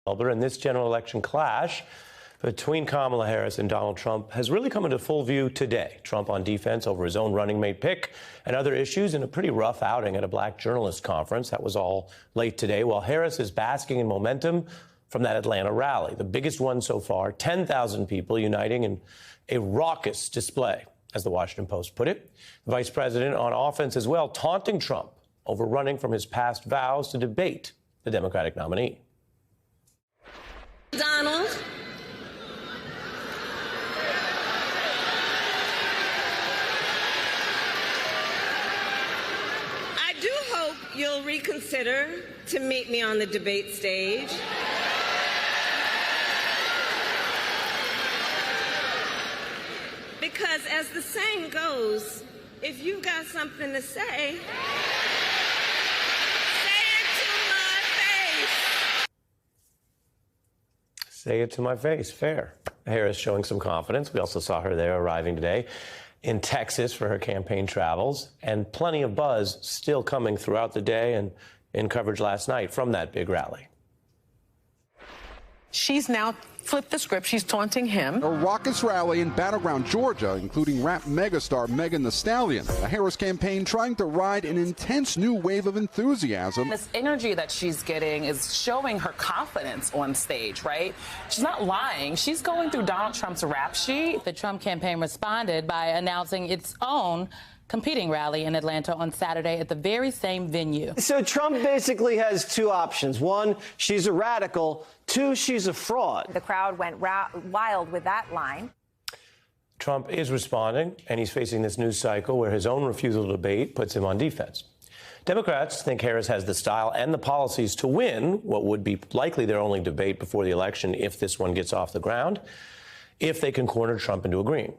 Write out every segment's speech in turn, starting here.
And this general election clash between Kamala Harris and Donald Trump has really come into full view today. Trump on defense over his own running mate pick and other issues in a pretty rough outing at a black journalist conference. That was all late today, while Harris is basking in momentum from that Atlanta rally, the biggest one so far, 10,000 people uniting in a raucous display, as the Washington Post put it. The vice president on offense as well, taunting Trump over running from his past vows to debate the Democratic nominee. Donald, I do hope you'll reconsider to meet me on the debate stage. Because as the saying goes, if you've got something to say, say it to my face. Fair. Harris showing some confidence. We also saw her there arriving today in Texas for her campaign travels, and plenty of buzz still coming throughout the day and in coverage last night from that big rally. She's now flipped the script. She's taunting him. A raucous rally in battleground Georgia, including rap megastar Megan Thee Stallion. The Harris campaign trying to ride an intense new wave of enthusiasm. This energy that she's getting is showing her confidence on stage, right? She's not lying. She's going through Donald Trump's rap sheet. The Trump campaign responded by announcing its own competing rally in Atlanta on Saturday at the very same venue. So Trump basically has two options. One, she's a radical. Two, she's a fraud. The crowd went wild with that line. Trump is responding, and he's facing this news cycle where his own refusal to debate puts him on defense. Democrats think Harris has the style and the policies to win what would be likely their only debate before the election if this one gets off the ground, if they can corner Trump into agreeing.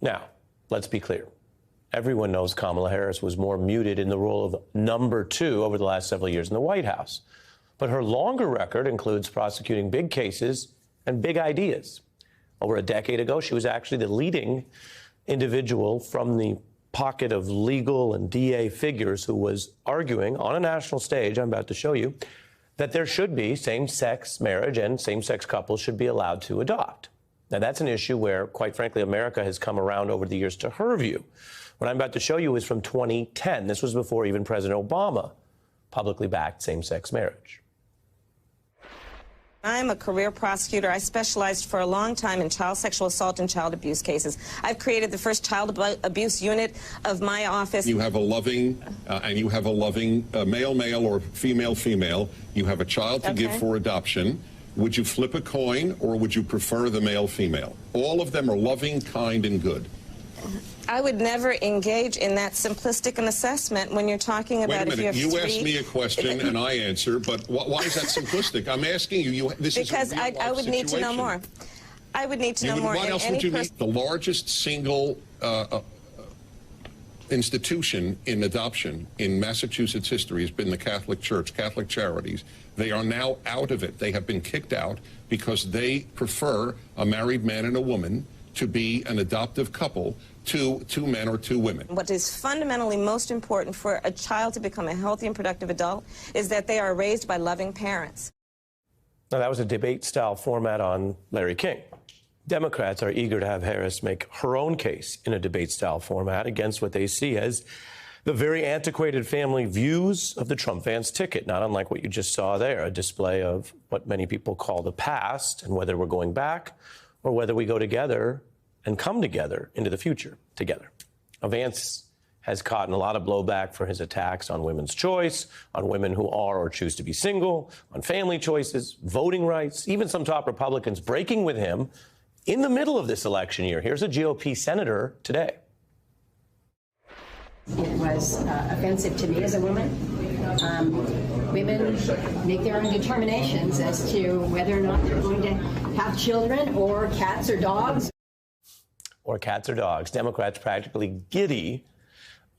Now, let's be clear. Everyone knows Kamala Harris was more muted in the role of number two over the last several years in the White House. But her longer record includes prosecuting big cases and big ideas. Over a decade ago, she was actually the leading individual from the pocket of legal and DA figures who was arguing on a national stage, I'm about to show you, that there should be same-sex marriage and same-sex couples should be allowed to adopt. Now, that's an issue where, quite frankly, America has come around over the years to her view. What I'm about to show you is from 2010. This was before even President Obama publicly backed same-sex marriage. I'm a career prosecutor. I specialized for a long time in child sexual assault and child abuse cases. I've created the first child abuse unit of my office. You have a loving, male or female. You have a child to give for adoption. Would you flip a coin or would you prefer the male-female? All of them are loving, kind, and good. I would never engage in that simplistic an assessment when you're talking about if you have you asked me a question and I answer, but why is that simplistic? I'm asking you. This because is a I would need to know more. I would need to know more. What else would you need? The largest single institution in adoption in Massachusetts history has been the Catholic Church, Catholic Charities. They are now out of it. They have been kicked out because they prefer a married man and a woman to be an adoptive couple to two men or two women. What is fundamentally most important for a child to become a healthy and productive adult is that they are raised by loving parents. Now, that was a debate-style format on Larry King. Democrats are eager to have Harris make her own case in a debate-style format against what they see as the very antiquated family views of the Trump-Vance ticket, not unlike what you just saw there, a display of what many people call the past and whether we're going back or whether we go together and come together into the future together. Now, Vance has caught in a lot of blowback for his attacks on women's choice, on women who are or choose to be single, on family choices, voting rights, even some top Republicans breaking with him in the middle of this election year. Here's a GOP senator today. It was offensive to me as a woman. Women make their own determinations as to whether or not they're going to have children or cats or dogs. Or cats or dogs. Democrats practically giddy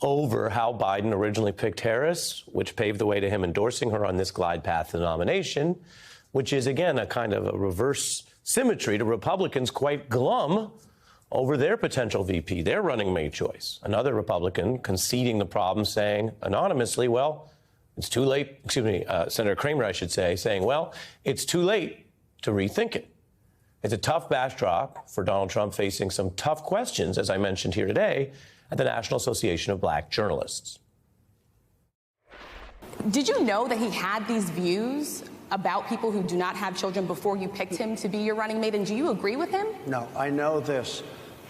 over how Biden originally picked Harris, which paved the way to him endorsing her on this glide path to the nomination, which is, again, a kind of a reverse symmetry to Republicans quite glum over their potential VP, their running mate choice. Another Republican conceding the problem, saying anonymously, well, It's too late, Senator Kramer, I should say, saying, well, it's too late to rethink it. It's a tough backdrop for Donald Trump facing some tough questions, as I mentioned here today, at the National Association of Black Journalists. Did you know that he had these views about people who do not have children before you picked him to be your running mate? And do you agree with him? No, I know this.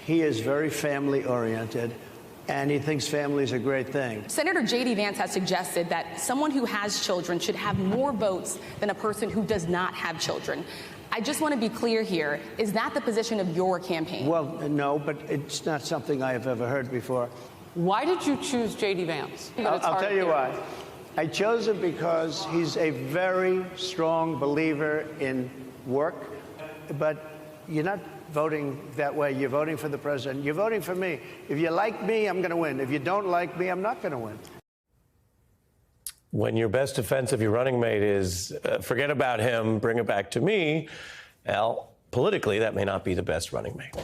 He is very family-oriented, and he thinks family is a great thing. Senator J.D. Vance has suggested that someone who has children should have more votes than a person who does not have children. I just want to be clear here. Is that the position of your campaign? Well, no, but it's not something I have ever heard before. Why did you choose J.D. Vance? I'll tell you why. I chose him because he's a very strong believer in work, but you're not voting that way. You're voting for the president. You're voting for me. If you like me, I'm going to win. If you don't like me, I'm not going to win. When your best defense of your running mate is forget about him, bring it back to me, well, politically, that may not be the best running mate.